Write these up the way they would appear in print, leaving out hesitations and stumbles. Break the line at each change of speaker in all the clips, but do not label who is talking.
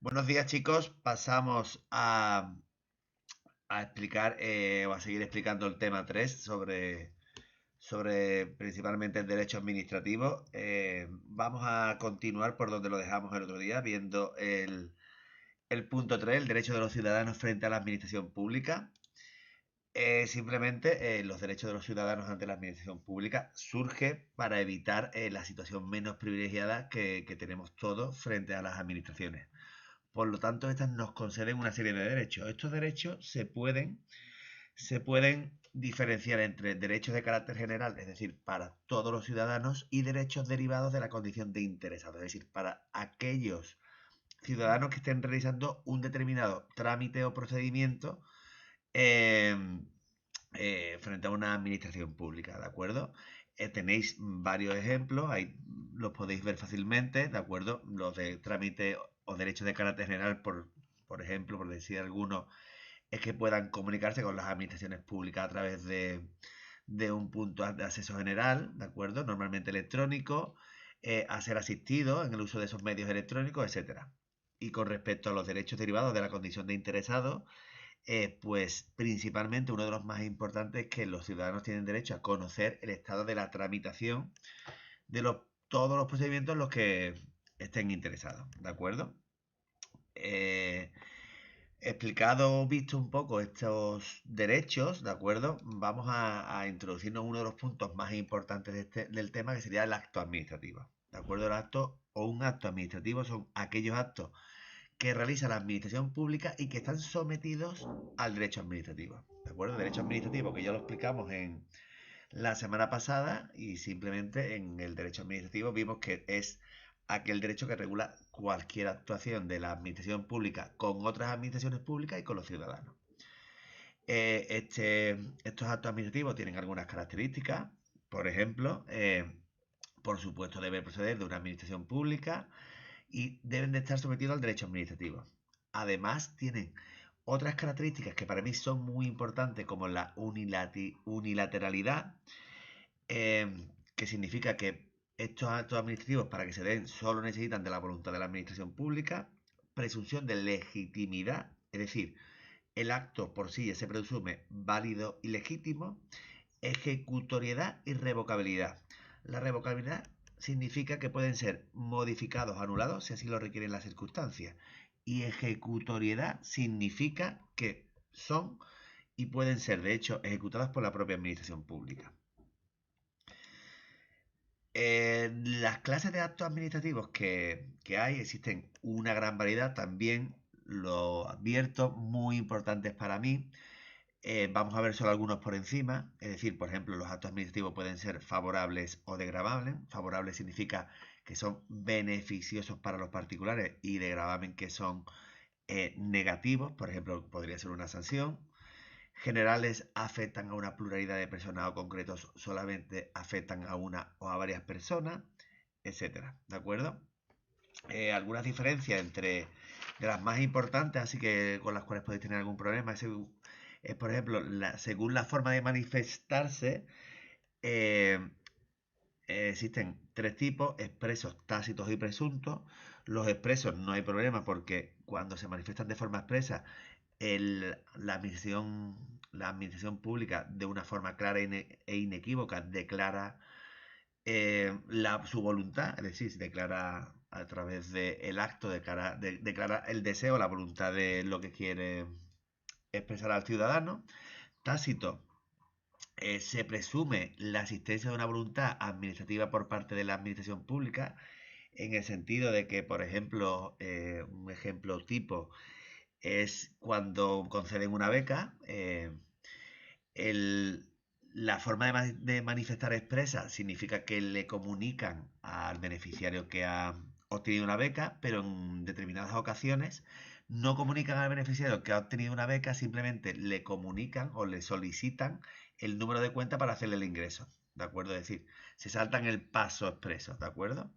Buenos días, chicos. Pasamos a explicar o a seguir explicando el tema 3 sobre principalmente el derecho administrativo. Vamos a continuar por donde lo dejamos el otro día, viendo el punto 3, el derecho de los ciudadanos frente a la administración pública. Simplemente los derechos de los ciudadanos ante la administración pública surge para evitar la situación menos privilegiada que tenemos todos frente a las administraciones. Por lo tanto, estas nos conceden una serie de derechos. Estos derechos se pueden diferenciar entre derechos de carácter general, es decir, para todos los ciudadanos, y derechos derivados de la condición de interesado, es decir, para aquellos ciudadanos que estén realizando un determinado trámite o procedimiento eh, frente a una administración pública, ¿de acuerdo? Tenéis varios ejemplos, ahí los podéis ver fácilmente, ¿de acuerdo? Los de trámite o derechos de carácter general, por ejemplo, por decir alguno, es que puedan comunicarse con las administraciones públicas a través de un punto de acceso general, ¿de acuerdo? Normalmente electrónico, a ser asistido en el uso de esos medios electrónicos, etcétera. Y con respecto a los derechos derivados de la condición de interesado, pues principalmente uno de los más importantes es que los ciudadanos tienen derecho a conocer el estado de la tramitación de todos los procedimientos en los que estén interesados, ¿de acuerdo? Eh, Explicado, visto un poco estos derechos, ¿de acuerdo? Vamos a introducirnos uno de los puntos más importantes del tema, que sería el acto administrativo. ¿De acuerdo? El acto o un acto administrativo son aquellos actos que realiza la administración pública y que están sometidos al derecho administrativo. ¿De acuerdo? El derecho administrativo, que ya lo explicamos en la semana pasada, y simplemente en el derecho administrativo vimos que es aquel derecho que regula cualquier actuación de la administración pública con otras administraciones públicas y con los ciudadanos. Estos actos administrativos tienen algunas características. Por ejemplo, por supuesto, debe proceder de una administración pública y deben de estar sometidos al derecho administrativo. Además, tienen otras características que para mí son muy importantes, como la unilateralidad, que significa que estos actos administrativos, para que se den, solo necesitan de la voluntad de la administración pública. Presunción de legitimidad, es decir, el acto por sí ya se presume válido y legítimo. Ejecutoriedad y revocabilidad. La revocabilidad significa que pueden ser modificados o anulados si así lo requieren las circunstancias. Y ejecutoriedad significa que son y pueden ser, de hecho, ejecutadas por la propia administración pública. Las clases de actos administrativos que hay, existen una gran variedad, también lo advierto, muy importantes para mí. Vamos a ver solo algunos por encima, es decir, por ejemplo, los actos administrativos pueden ser favorables o degradables. Favorable significa que son beneficiosos para los particulares y de gravamen que son negativos, por ejemplo, podría ser una sanción. Generales afectan a una pluralidad de personas o concretos solamente afectan a una o a varias personas, etcétera. ¿De acuerdo? Algunas diferencias entre de las más importantes, así que con las cuales podéis tener algún problema, es por ejemplo, según la forma de manifestarse, eh, existen tres tipos: expresos, tácitos y presuntos. Los expresos no hay problema porque cuando se manifiestan de forma expresa, la administración pública de una forma clara e inequívoca declara su voluntad, es decir, se declara a través del acto, declara el deseo, la voluntad de lo que quiere expresar al ciudadano. Tácito, se presume la existencia de una voluntad administrativa por parte de la administración pública, en el sentido de que, por ejemplo, un ejemplo tipo es cuando conceden una beca. El, la forma de manifestar expresa significa que le comunican al beneficiario que ha obtenido una beca, pero en determinadas ocasiones no comunican al beneficiario que ha obtenido una beca, simplemente le comunican o le solicitan el número de cuenta para hacerle el ingreso. ¿De acuerdo? Es decir, se saltan el paso expreso, ¿de acuerdo?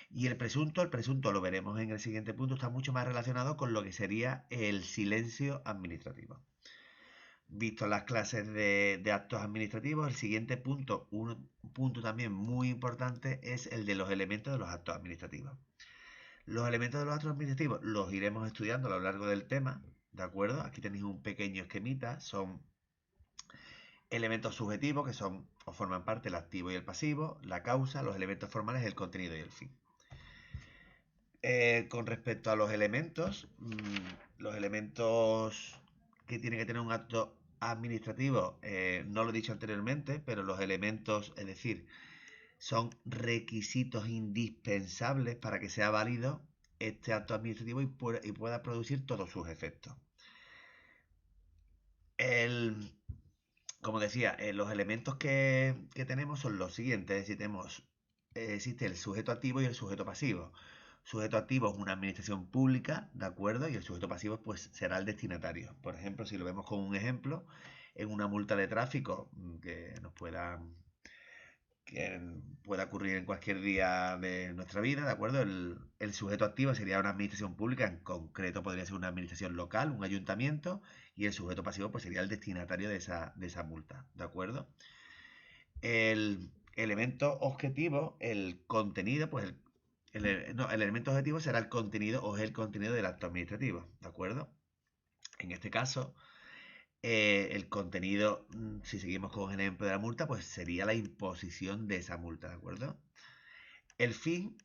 Y el presunto lo veremos en el siguiente punto, está mucho más relacionado con lo que sería el silencio administrativo. Visto las clases de actos administrativos, el siguiente punto, un punto también muy importante, es el de los elementos de los actos administrativos. Los elementos de los actos administrativos los iremos estudiando a lo largo del tema, ¿de acuerdo? Aquí tenéis un pequeño esquemita, son elementos subjetivos que son o forman parte el activo y el pasivo, la causa, los elementos formales, el contenido y el fin. Con respecto a los elementos que tiene que tener un acto administrativo, no lo he dicho anteriormente, pero los elementos, es decir, son requisitos indispensables para que sea válido este acto administrativo y pueda producir todos sus efectos. Como decía, los elementos que tenemos son los siguientes. Es decir, existe el sujeto activo y el sujeto pasivo. Sujeto activo es una administración pública, ¿de acuerdo? Y el sujeto pasivo pues será el destinatario. Por ejemplo, si lo vemos con un ejemplo, en una multa de tráfico que pueda ocurrir en cualquier día de nuestra vida, ¿de acuerdo? El sujeto activo sería una administración pública, en concreto podría ser una administración local, un ayuntamiento, y el sujeto pasivo pues sería el destinatario de esa multa, ¿de acuerdo? El elemento objetivo, el contenido, pues el elemento objetivo será el contenido o es el contenido del acto administrativo, ¿de acuerdo? En este caso, el contenido, si seguimos con el ejemplo de la multa, pues sería la imposición de esa multa, ¿de acuerdo? El fin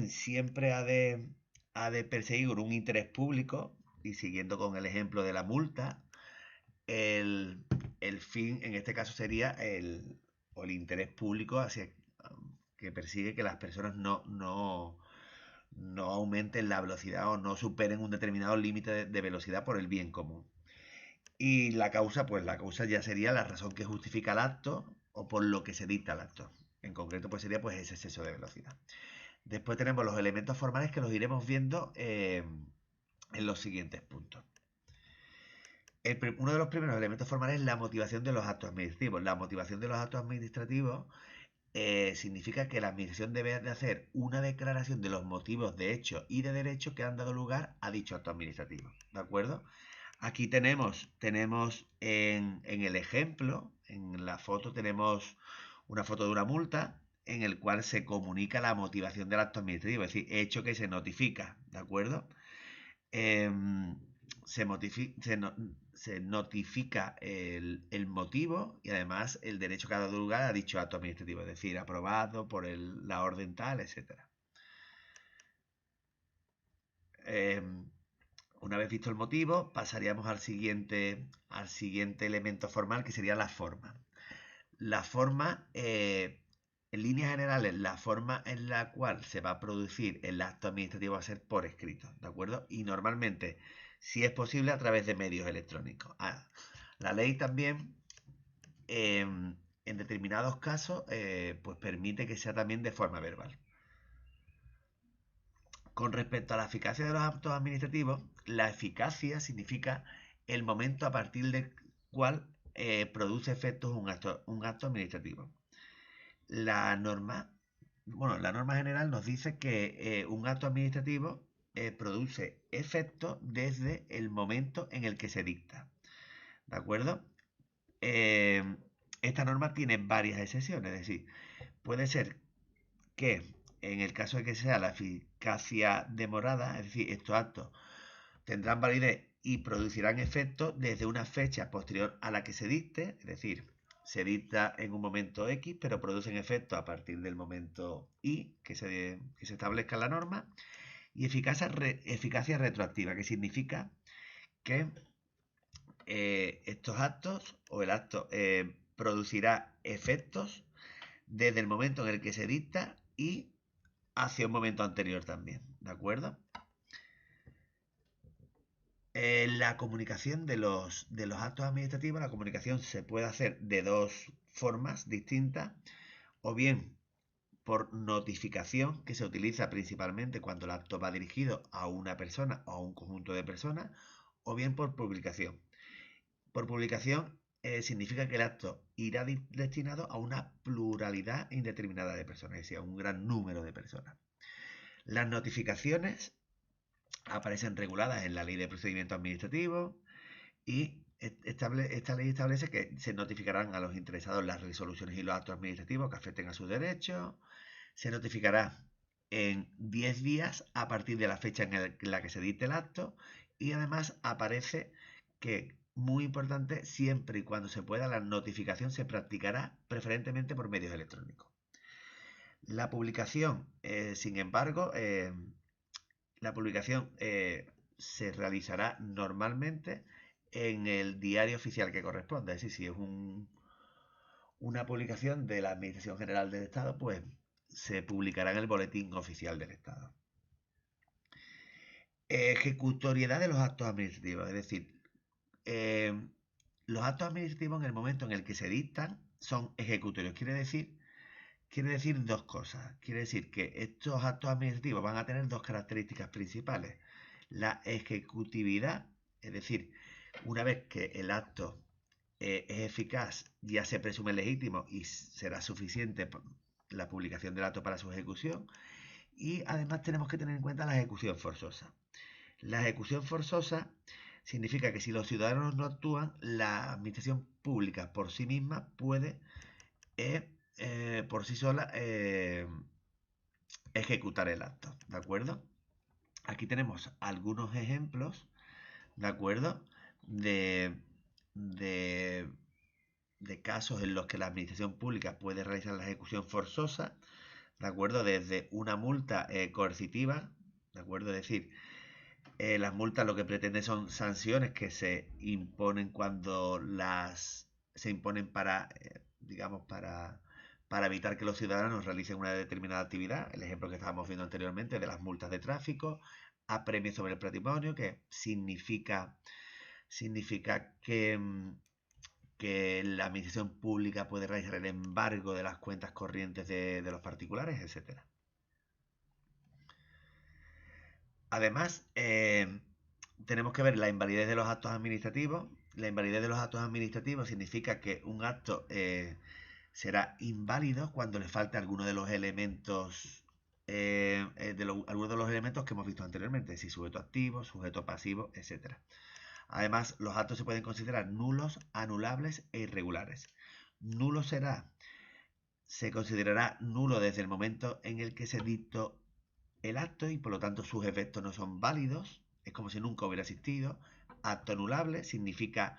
siempre ha de perseguir un interés público, y siguiendo con el ejemplo de la multa, el, el fin en este caso sería el interés público que persigue que las personas no aumenten la velocidad o no superen un determinado límite de velocidad por el bien común. Y la causa, pues la causa ya sería la razón que justifica el acto o por lo que se dicta el acto. En concreto, pues sería pues ese exceso de velocidad. Después tenemos los elementos formales que los iremos viendo en los siguientes puntos. Uno de los primeros elementos formales es la motivación de los actos administrativos. La motivación de los actos administrativos significa que la administración debe de hacer una declaración de los motivos de hecho y de derecho que han dado lugar a dicho acto administrativo. ¿De acuerdo? Aquí tenemos en el ejemplo, en la foto tenemos una foto de una multa en el cual se comunica la motivación del acto administrativo, es decir, hecho que se notifica, ¿de acuerdo? Em, se notifica el motivo y además el derecho que ha dado lugar a dicho acto administrativo, es decir, aprobado por la orden tal, etc. Una vez visto el motivo, pasaríamos al siguiente elemento formal, que sería la forma. La forma, en líneas generales, la forma en la cual se va a producir el acto administrativo va a ser por escrito, ¿de acuerdo? Y normalmente, si es posible, a través de medios electrónicos. La ley también, en determinados casos, pues permite que sea también de forma verbal. Con respecto a la eficacia de los actos administrativos, la eficacia significa el momento a partir del cual produce efectos un acto administrativo. La norma, la norma general nos dice que un acto administrativo produce efectos desde el momento en el que se dicta. ¿De acuerdo? Eh, esta norma tiene varias excepciones, es decir, puede ser que en el caso de que sea la eficacia demorada, es decir, estos actos tendrán validez y producirán efectos desde una fecha posterior a la que se dicte, es decir, se dicta en un momento X, pero producen efectos a partir del momento Y que se establezca en la norma, y eficacia retroactiva, que significa que estos actos o el acto producirá efectos desde el momento en el que se dicta y hacia un momento anterior también, ¿de acuerdo? La comunicación de los actos administrativos, la comunicación se puede hacer de dos formas distintas, o bien por notificación, que se utiliza principalmente cuando el acto va dirigido a una persona o a un conjunto de personas, o bien por publicación. Por publicación significa que el acto irá destinado a una pluralidad indeterminada de personas, es decir, a un gran número de personas. Las notificaciones aparecen reguladas en la Ley de Procedimiento Administrativo y esta ley establece que se notificarán a los interesados las resoluciones y los actos administrativos que afecten a sus derechos, se notificará en 10 días a partir de la fecha en la que se dicte el acto, y además aparece que, muy importante, siempre y cuando se pueda, la notificación se practicará preferentemente por medios electrónicos. La publicación, sin embargo, la publicación se realizará normalmente en el diario oficial que corresponda. Es decir, si es una publicación de la Administración General del Estado, pues se publicará en el Boletín Oficial del Estado. Ejecutoriedad de los actos administrativos. Es decir, eh, los actos administrativos, en el momento en el que se dictan, son ejecutorios. Quiere decir dos cosas. Quiere decir que estos actos administrativos van a tener dos características principales. La ejecutividad, es decir, una vez que el acto es eficaz, ya se presume legítimo y será suficiente la publicación del acto para su ejecución. Y además tenemos que tener en cuenta la ejecución forzosa. La ejecución forzosa significa que si los ciudadanos no actúan, la administración pública por sí misma puede, por sí sola, ejecutar el acto, ¿de acuerdo? Aquí tenemos algunos ejemplos, ¿de acuerdo? De, de casos en los que la administración pública puede realizar la ejecución forzosa, ¿de acuerdo? Desde una multa coercitiva, ¿de acuerdo? Es decir, las multas lo que pretenden son sanciones que se imponen cuando se imponen para, digamos, para evitar que los ciudadanos realicen una determinada actividad. El ejemplo que estábamos viendo anteriormente de las multas de tráfico, apremios sobre el patrimonio, que significa que la administración pública puede realizar el embargo de las cuentas corrientes de los particulares, etcétera. Además, tenemos que ver la invalidez de los actos administrativos. La invalidez de los actos administrativos significa que un acto será inválido cuando le falte alguno de los elementos algunos de los elementos que hemos visto anteriormente, es decir, sujeto activo, sujeto pasivo, etcétera. Además, los actos se pueden considerar nulos, anulables e irregulares. Nulo se considerará nulo desde el momento en el que se dictó el acto y por lo tanto sus efectos no son válidos, es como si nunca hubiera existido. Acto anulable significa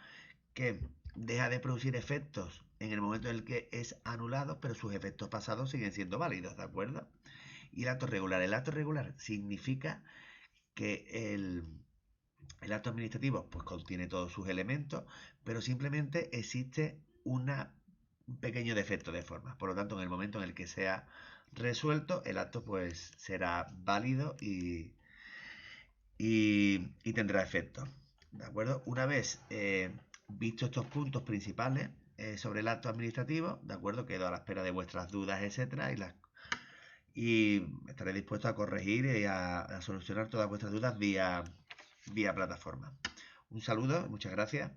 que deja de producir efectos en el momento en el que es anulado, pero sus efectos pasados siguen siendo válidos, ¿de acuerdo? Y el acto regular significa que el acto administrativo pues contiene todos sus elementos, pero simplemente existe un pequeño defecto de forma. Por lo tanto, en el momento en el que sea resuelto, el acto pues será válido y tendrá efecto. ¿De acuerdo? Una vez visto estos puntos principales sobre el acto administrativo, ¿de acuerdo? Quedo a la espera de vuestras dudas, etcétera, y estaré dispuesto a corregir y a solucionar todas vuestras dudas vía plataforma. Un saludo, muchas gracias.